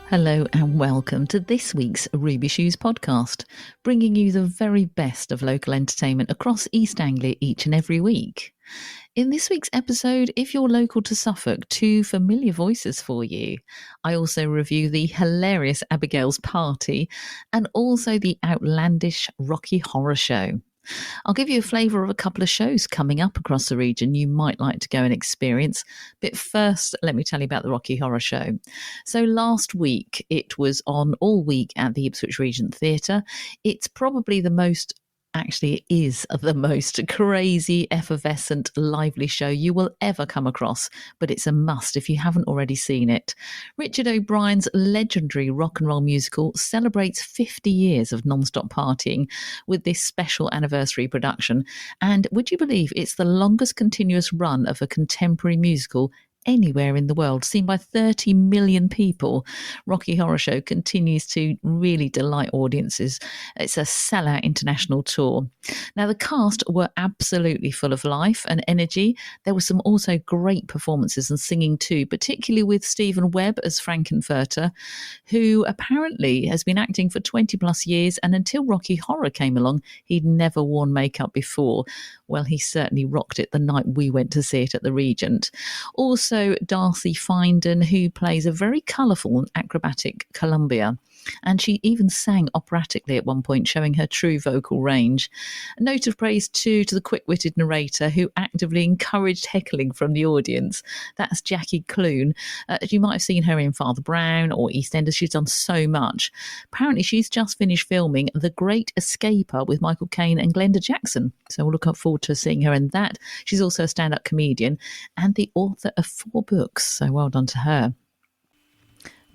Hello and welcome to this week's Ruby Shoes podcast, bringing you the very best of local entertainment across East Anglia each and every week. In this week's episode, if you're local to Suffolk, two familiar voices for you. I also review the hilarious Abigail's Party and also the outlandish Rocky Horror Show. I'll give you a flavour of a couple of shows coming up across the region you might like to go and experience. But first, let me tell you about the Rocky Horror Show. So last week, it was on all week at the Ipswich Regent Theatre. It's probably the most crazy, effervescent, lively show you will ever come across, but it's a must if you haven't already seen it. Richard O'Brien's legendary rock and roll musical celebrates 50 years of non-stop partying with this special anniversary production, and would you believe it's the longest continuous run of a contemporary musical anywhere in the world, seen by 30 million people. Rocky Horror Show continues to really delight audiences. It's a sellout international tour. Now, the cast were absolutely full of life and energy. There were some also great performances and singing too, particularly with Stephen Webb as Frankenfurter, who apparently has been acting for 20 plus years, and until Rocky Horror came along, he'd never worn makeup before. Well, he certainly rocked it the night we went to see it at the Regent. Also, Darcy Finden, who plays a very colourful and acrobatic Columbia. And she even sang operatically at one point, showing her true vocal range. A note of praise too to the quick-witted narrator who actively encouraged heckling from the audience. That's Jackie Clune. You might have seen her in Father Brown or EastEnders. She's done so much. Apparently she's just finished filming The Great Escaper with Michael Caine and Glenda Jackson. So we'll look forward to seeing her in that. She's also a stand-up comedian and the author of 4 books. So well done to her.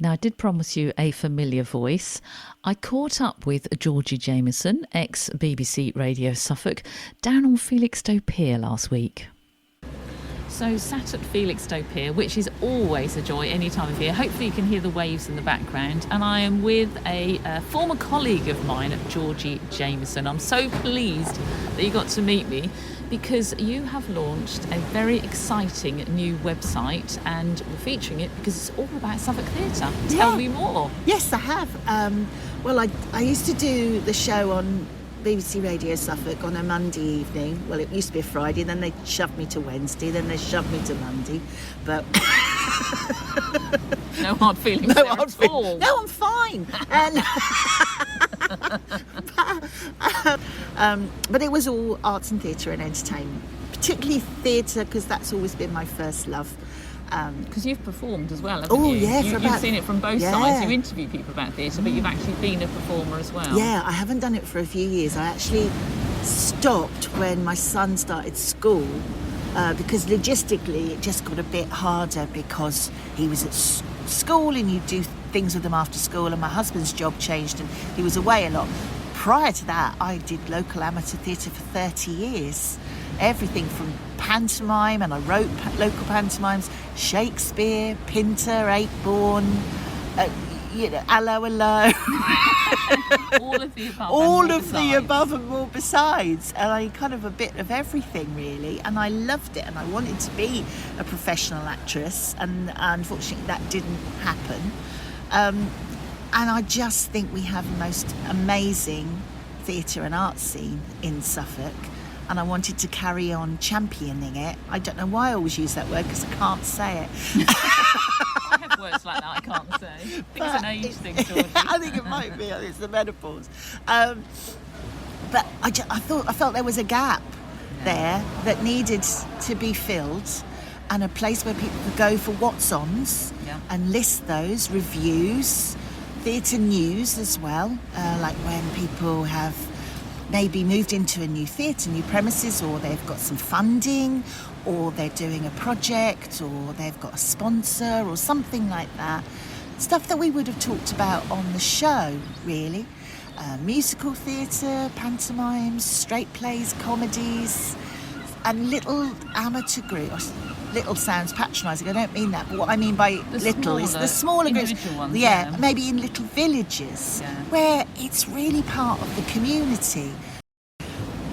Now, I did promise you a familiar voice. I caught up with Georgie Jameson, ex-BBC Radio Suffolk, down on Felixstowe Pier last week. So sat at Felixstowe Pier, which is always a joy any time of year. Hopefully you can hear the waves in the background. And I am with a former colleague of mine, Georgie Jameson. I'm so pleased that you got to meet me, because you have launched a very exciting new website and we're featuring it because it's all about Suffolk Theatre. Tell me more. Yes, I have. Well, I used to do the show on BBC Radio Suffolk on a Monday evening. Well, it used to be a Friday, then they shoved me to Wednesday, then they shoved me to Monday. But no hard feelings there at all. No, I'm fine. But it was all arts and theatre and entertainment, particularly theatre, because that's always been my first love. Because you've performed as well, haven't you? Yeah, you've seen it from both sides. You interview people about theatre, but you've actually been a performer as well. Yeah, I haven't done it for a few years. I actually stopped when my son started school, because logistically it just got a bit harder because he was at school and you do things with him after school, and my husband's job changed and he was away a lot. Prior to that, I did local amateur theatre for 30 years. Everything from pantomime, and I wrote local pantomimes, Shakespeare, Pinter, Eightbourne, Allo. All of the above. All of the above and more besides. And I kind of a bit of everything really. And I loved it and I wanted to be a professional actress. And unfortunately that didn't happen. And I just think we have the most amazing theatre and art scene in Suffolk. And I wanted to carry on championing it. I don't know why I always use that word because I can't say it. I have words like that I can't say. I think it's an age thing, Georgie. I think it might be. It's the menopause. But I felt there was a gap there that needed to be filled, and a place where people could go for what's-ons and list those, reviews, theatre news as well, like when people have maybe moved into a new theatre, new premises, or they've got some funding, or they're doing a project, or they've got a sponsor, or something like that. Stuff that we would have talked about on the show, really. Musical theatre, pantomimes, straight plays, comedies, and little amateur groups. Little sounds patronising, I don't mean that, but what I mean by little is the smaller groups. Ones, maybe in little villages where it's really part of the community.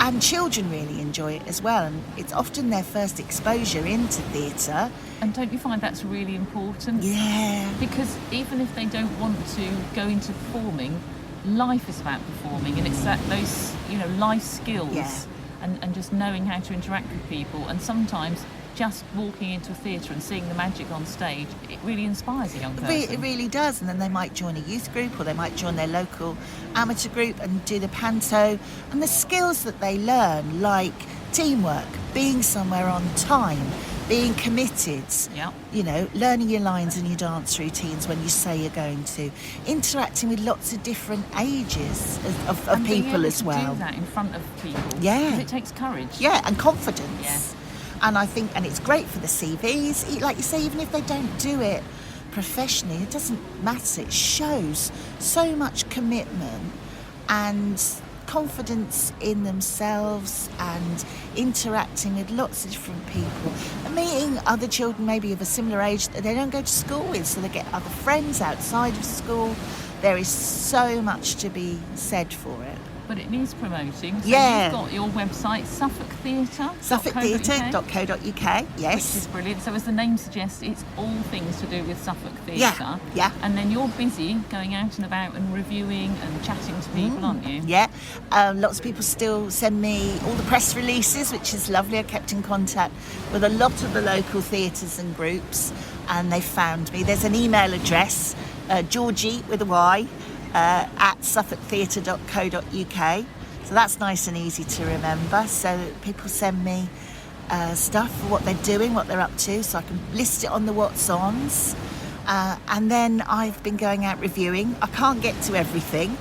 And children really enjoy it as well, and it's often their first exposure into theatre. And don't you find that's really important? Yeah. Because even if they don't want to go into performing, life is about performing, and it's those life skills. Yeah. And just knowing how to interact with people, and sometimes just walking into a theatre and seeing the magic on stage, it really inspires a young person. It really does, and then they might join a youth group, or they might join their local amateur group and do the panto, and the skills that they learn, like teamwork, being somewhere on time, being committed, learning your lines and your dance routines when you say you're going to, interacting with lots of different ages of and people as well. And do that in front of people. Yeah. Because it takes courage. Yeah, and confidence. Yeah. And I think, and it's great for the CVs, like you say, even if they don't do it professionally, it doesn't matter. It shows so much commitment and confidence in themselves, and interacting with lots of different people, and meeting other children maybe of a similar age that they don't go to school with, so they get other friends outside of school. There is so much to be said for it. But it needs promoting. So yeah. You've got your website, Suffolk Theatre. SuffolkTheatre.co.uk, yes. Which is brilliant. So as the name suggests, it's all things to do with Suffolk Theatre. Yeah. And then you're busy going out and about and reviewing and chatting to people, aren't you? Yeah. Lots of people still send me all the press releases, which is lovely. I kept in contact with a lot of the local theatres and groups, and they found me. There's an email address, Georgie with a Y, at suffolktheatre.co.uk, so that's nice and easy to remember. So people send me stuff for what they're doing, what they're up to, so I can list it on the what's ons, and then I've been going out reviewing. I can't get to everything,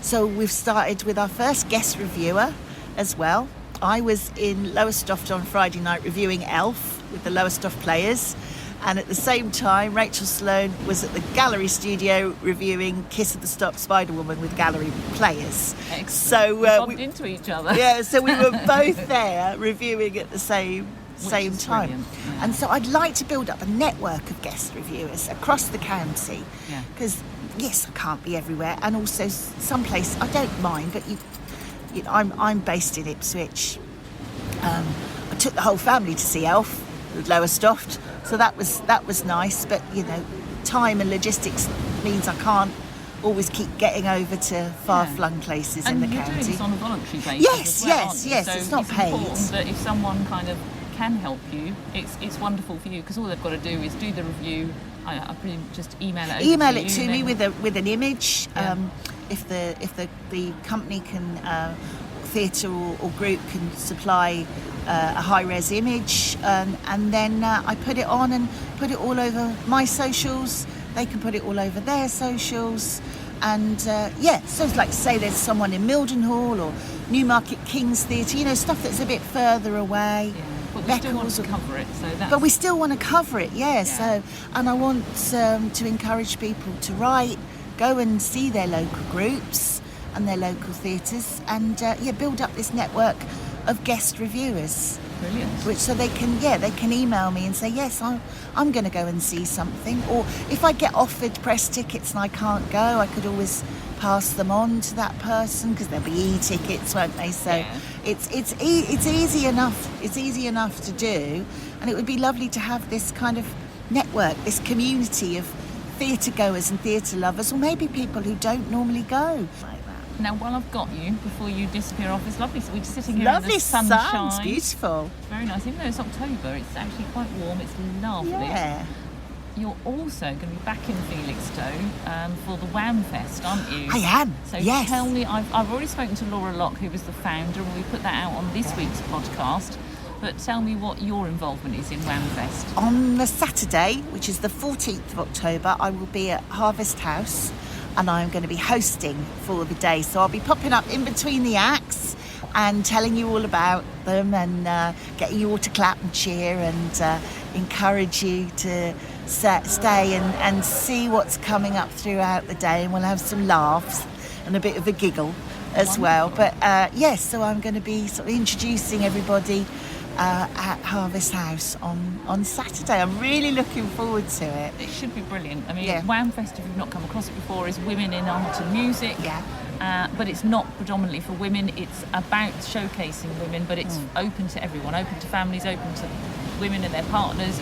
so we've started with our first guest reviewer as well. I was in Lowestoft on Friday night reviewing Elf with the Lowestoft players, and at the same time Rachel Sloane was at the gallery studio reviewing Kiss of the Stop Spider-Woman with gallery players. Excellent. So we bumped into each other. Yeah, so we were both there reviewing at the same time. Yeah. And so I'd like to build up a network of guest reviewers across the county, because yes, I can't be everywhere, and also someplace I don't mind, but I'm based in Ipswich. I took the whole family to see Elf with Lowestoft, so that was nice, but time and logistics means I can't always keep getting over to far-flung places in the county. And you're doing this on a voluntary basis yes, as well, yes, so it's not paid. It's important that if someone kind of can help you, it's wonderful for you, because all they've got to do is do the review. I presume just email it to me with an image. If the company can, theatre or group can supply a high-res image, and then I put it on and put it all over my socials. They can put it all over their socials, and so it's like, say there's someone in Mildenhall or Newmarket King's Theatre, stuff that's a bit further away. But we still want to cover it, But we still want to cover it, So, and I want to encourage people to write, go and see their local groups and their local theatres, and build up this network of guest reviewers. Brilliant. So they can email me and say, yes, I'm going to go and see something. Or if I get offered press tickets and I can't go, I could always pass them on to that person, because there'll be e-tickets, won't they? So it's easy enough. It's easy enough to do, and it would be lovely to have this kind of network, this community of theatre goers and theatre lovers, or maybe people who don't normally go. Now, while I've got you, before you disappear off, it's lovely. So we're sitting here in the sunshine. Lovely sun, it's beautiful. It's very nice. Even though it's October, it's actually quite warm. It's lovely. Yeah. You're also going to be back in Felixstowe for the Wham Fest, aren't you? I am, So yes. Tell me, I've already spoken to Laura Locke, who was the founder, and we put that out on this week's podcast. But tell me what your involvement is in Wham Fest. On the Saturday, which is the 14th of October, I will be at Harvest House, and I'm going to be hosting for the day. So I'll be popping up in between the acts and telling you all about them, and getting you all to clap and cheer, and encourage you to stay and see what's coming up throughout the day, and we'll have some laughs and a bit of a giggle as well. But so I'm going to be sort of introducing everybody at Harvest House on Saturday. I'm really looking forward to it. It should be brilliant. I mean, Wham Fest, if you've not come across it before, is Women in Art and Music. Yeah. but it's not predominantly for women. It's about showcasing women, but it's open to everyone, open to families, open to women and their partners,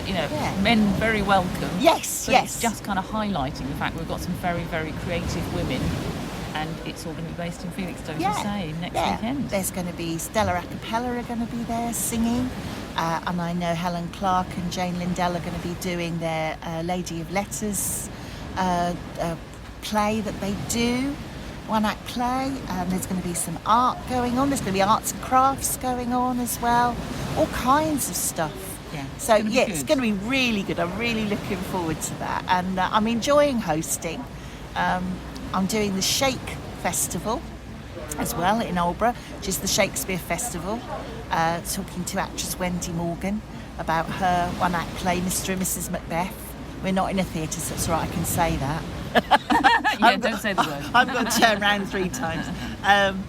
men very welcome. Yes. It's just kind of highlighting the fact we've got some very, very creative women, and it's all going to be based in Felixstowe, as you say, next weekend. There's going to be Stella a cappella are going to be there singing, and I know Helen Clark and Jane Lindell are going to be doing their Lady of Letters play that they do, one-act play. There's going to be some art going on. There's going to be arts and crafts going on as well. All kinds of stuff. Yeah, so it's going to be really good. I'm really looking forward to that, and I'm enjoying hosting. I'm doing the Shake Festival as well in Aldeburgh, which is the Shakespeare Festival, talking to actress Wendy Morgan about her one-act play Mr. and Mrs. Macbeth. We're not in a theatre, so it's all right, I can say that. Don't say the word. I've got to turn around 3 times. And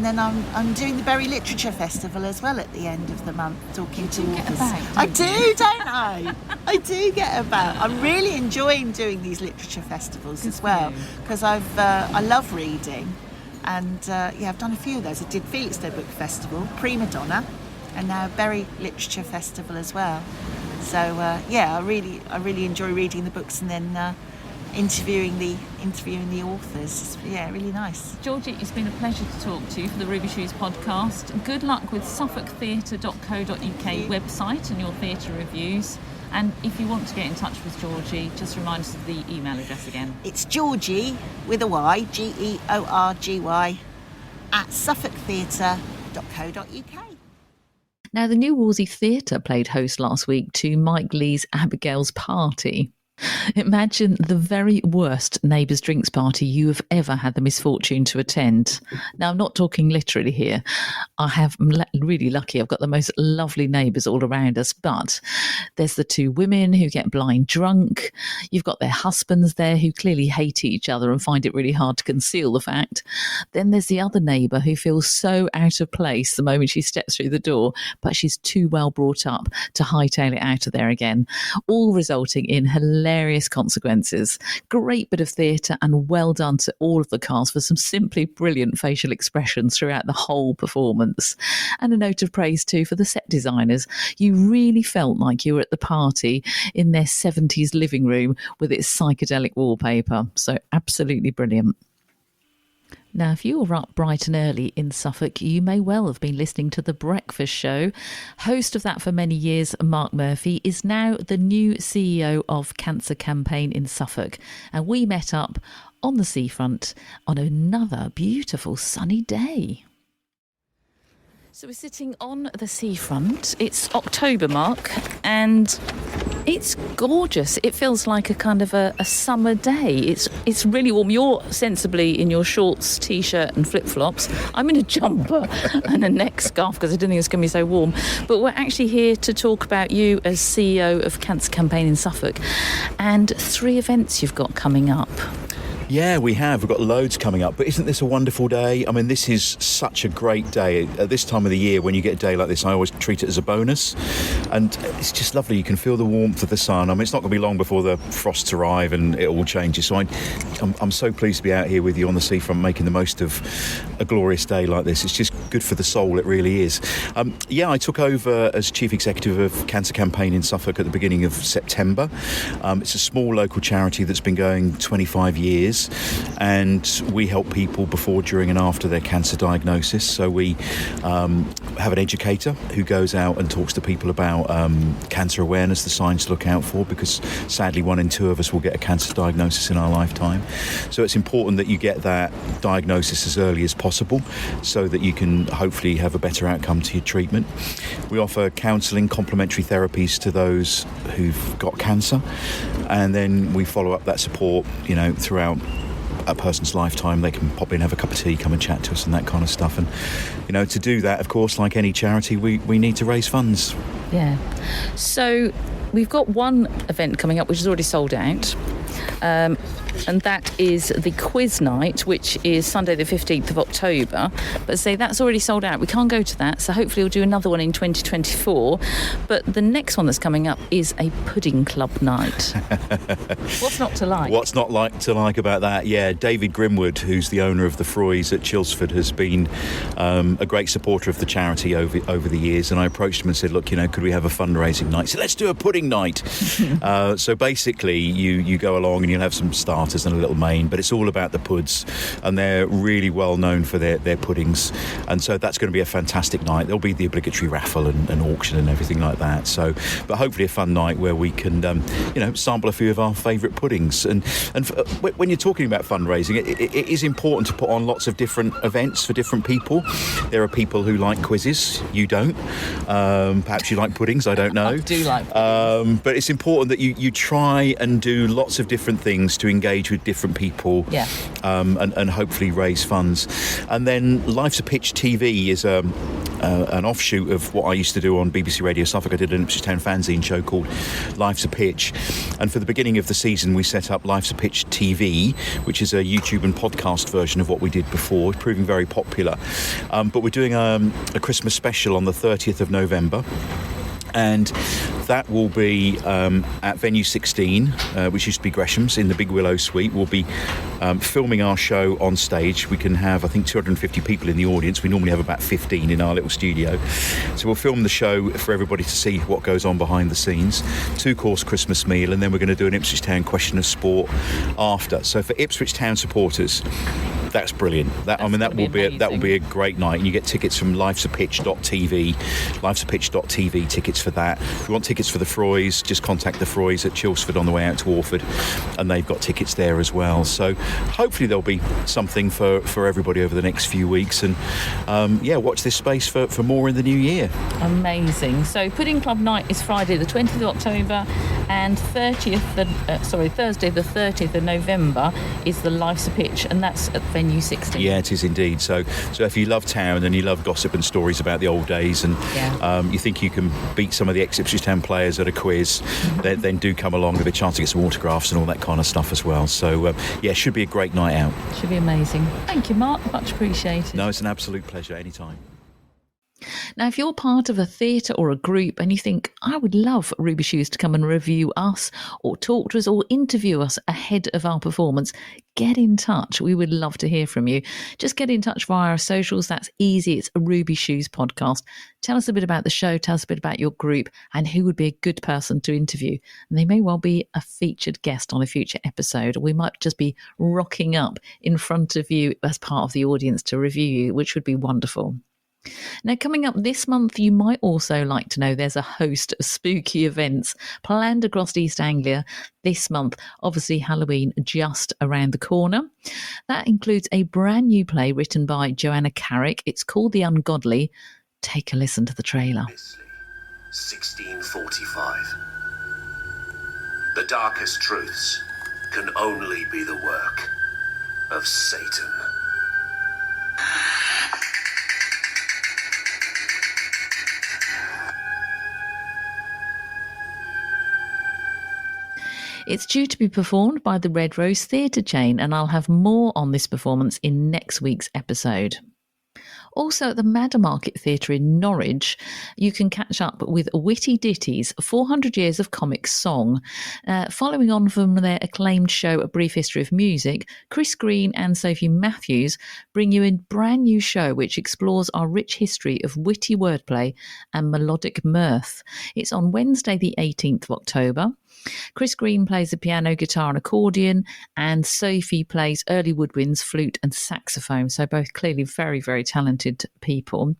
then I'm doing the Bury Literature Festival as well at the end of the month, talking to authors. I do, don't I? I do get about. I'm really enjoying doing these literature festivals as well, because I love reading, and I've done a few of those. I did Felixstowe Book Festival, Prima Donna, and now Bury Literature Festival as well. So I really enjoy reading the books and then interviewing the authors. It's really nice. Georgie, it's been a pleasure to talk to you for the Ruby Shoes podcast. Good luck with suffolktheatre.co.uk website and your theatre reviews. And if you want to get in touch with Georgie, just remind us of the email address again. It's Georgie with a Y, Georgy, at suffolktheatre.co.uk. Now, the New Wolsey Theatre played host last week to Mike Lee's Abigail's Party. Imagine the very worst neighbours' drinks party you have ever had the misfortune to attend. Now, I'm not talking literally here. I'm really lucky. I've got the most lovely neighbours all around us, but there's the 2 women who get blind drunk. You've got their husbands there who clearly hate each other and find it really hard to conceal the fact. Then there's the other neighbour who feels so out of place the moment she steps through the door, but she's too well brought up to hightail it out of there again, all resulting in hilarious consequences. Great bit of theatre, and well done to all of the cast for some simply brilliant facial expressions throughout the whole performance. And a note of praise too for the set designers. You really felt like you were at the party in their 70s living room with its psychedelic wallpaper. So absolutely brilliant. Now, if you were up bright and early in Suffolk, you may well have been listening to The Breakfast Show. Host of that for many years, Mark Murphy, is now the new CEO of Cancer Campaign in Suffolk. And we met up on the seafront on another beautiful sunny day. So we're sitting on the seafront. It's October, Mark, and it's gorgeous. It feels like a kind of a summer day. It's really warm. You're sensibly in your shorts, T-shirt and flip-flops. I'm in a jumper and a neck scarf because I didn't think it was going to be so warm. But we're actually here to talk about you as CEO of Cancer Campaign in Suffolk and 3 events you've got coming up. Yeah, we have. We've got loads coming up. But isn't this a wonderful day? I mean, this is such a great day. At this time of the year, when you get a day like this, I always treat it as a bonus. And it's just lovely. You can feel the warmth of the sun. I mean, it's not going to be long before the frosts arrive and it all changes. So I'm so pleased to be out here with you on the seafront, making the most of a glorious day like this. It's just good for the soul. It really is. I took over as Chief Executive of Cancer Campaign in Suffolk at the beginning of September. It's a small local charity that's been going 25 years. And we help people before, during and after their cancer diagnosis. So we have an educator who goes out and talks to people about cancer awareness, the signs to look out for, because sadly 1 in 2 of us will get a cancer diagnosis in our lifetime. So it's important that you get that diagnosis as early as possible so that you can hopefully have a better outcome to your treatment. We offer counselling, complementary therapies to those who've got cancer, and then we follow up that support, throughout a person's lifetime. They can pop in, have a cup of tea, come and chat to us and that kind of stuff. And to do that, of course, like any charity, we need to raise funds. Yeah. So we've got one event coming up which is already sold out. And that is the quiz night, which is Sunday the 15th of October. But say that's already sold out. We can't go to that, so hopefully we'll do another one in 2024. But the next one that's coming up is a pudding club night. What's not to like? What's not to like about that? Yeah, David Grimwood, who's the owner of the Froys at Chilsford, has been a great supporter of the charity over the years. And I approached him and said, look, could we have a fundraising night? So let's do a pudding night. So basically, you go along and you'll have some starters and a little main, but it's all about the puds, and they're really well known for their puddings, and so that's going to be a fantastic night. There'll be the obligatory raffle and auction and everything like that, so but hopefully a fun night where we can sample a few of our favourite puddings. And when you're talking about fundraising, it is important to put on lots of different events for different people. There are people who like quizzes, you don't, perhaps you like puddings, I don't know. I do like puddings. But it's important that you try and do lots of different things to engage with different people, and hopefully raise funds. And then Life's a Pitch TV is an offshoot of what I used to do on BBC Radio Suffolk. I did an Ipswich Town fanzine show called Life's a Pitch, and for the beginning of the season we set up Life's a Pitch TV, which is a YouTube and podcast version of what we did before, proving very popular. But we're doing a Christmas special on the 30th of November, and that will be at Venue 16, which used to be Gresham's, in the Big Willow Suite. We'll be filming our show on stage. We can have, I think, 250 people in the audience. We normally have about 15 in our little studio. So we'll film the show for everybody to see what goes on behind the scenes. 2-course Christmas meal, and then we're going to do an Ipswich Town question of sport after. So for Ipswich Town supporters, that's brilliant. That will be a great night, and you get tickets from lifesapitch.tv, lifesapitch.tv tickets for that. If you want tickets for the Froys, just contact the Froys at Chilsford on the way out to Orford, and they've got tickets there as well. So hopefully there'll be something for everybody over the next few weeks, and watch this space for more in the new year. Amazing. So Pudding Club night is Friday the 20th of October, and Thursday the 30th of November is the Life's a Pitch, and that's at Venue 16. Yeah, it is indeed. So if you love town and you love gossip and stories about the old days, and you think you can beat some of the ex-Ipswich Town players at a quiz, then do come along with a chance to get some autographs and all that kind of stuff as well. So it should be a great night out. Should be amazing. Thank you, Mark. Much appreciated. No, it's an absolute pleasure. Anytime. Now, if you're part of a theatre or a group and you think, I would love Ruby Shoes to come and review us or talk to us or interview us ahead of our performance, get in touch. We would love to hear from you. Just get in touch via our socials. That's easy. It's a Ruby Shoes podcast. Tell us a bit about the show. Tell us a bit about your group and who would be a good person to interview. And they may well be a featured guest on a future episode. We might just be rocking up in front of you as part of the audience to review you, which would be wonderful. Now, coming up this month, you might also like to know there's a host of spooky events planned across East Anglia this month. Obviously, Halloween just around the corner. That includes a brand new play written by Joanna Carrick. It's called The Ungodly. Take a listen to the trailer. 1645. The darkest truths can only be the work of Satan. It's due to be performed by the Red Rose Theatre chain, and I'll have more on this performance in next week's episode. Also at the Madder Market Theatre in Norwich, you can catch up with Witty, Ditties, 400 Years of Comic Song. Following on from their acclaimed show A Brief History of Music, Chris Green and Sophie Matthews bring you a brand new show which explores our rich history of witty wordplay and melodic mirth. It's on Wednesday the 18th of October. Chris Green plays the piano, guitar and accordion, and Sophie plays early woodwinds, flute and saxophone, so both clearly very, very talented people.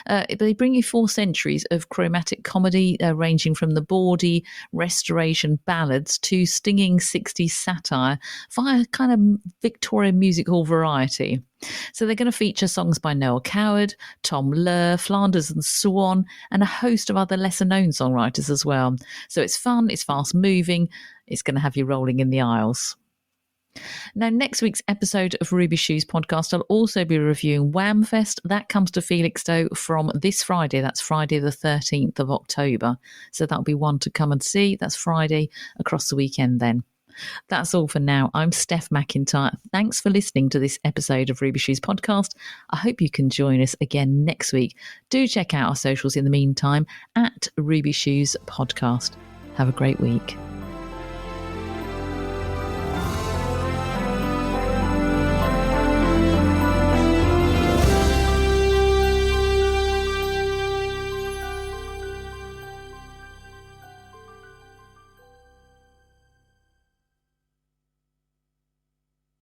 They bring you 4 centuries of chromatic comedy, ranging from the bawdy Restoration ballads to stinging 60s satire via kind of Victorian music hall variety. So they're going to feature songs by Noel Coward, Tom Lurr, Flanders and Swan, and a host of other lesser-known songwriters as well. So it's fun, it's fast-moving, it's going to have you rolling in the aisles. Now, next week's episode of Ruby Shoes podcast, I'll also be reviewing Whamfest. That comes to Felixstowe from this Friday. That's Friday the 13th of October. So that'll be one to come and see. That's Friday across the weekend then. That's all for now. I'm Steph McIntyre. Thanks for listening to this episode of Ruby Shoes Podcast. I hope you can join us again next week. Do check out our socials in the meantime at Ruby Shoes Podcast. Have a great week.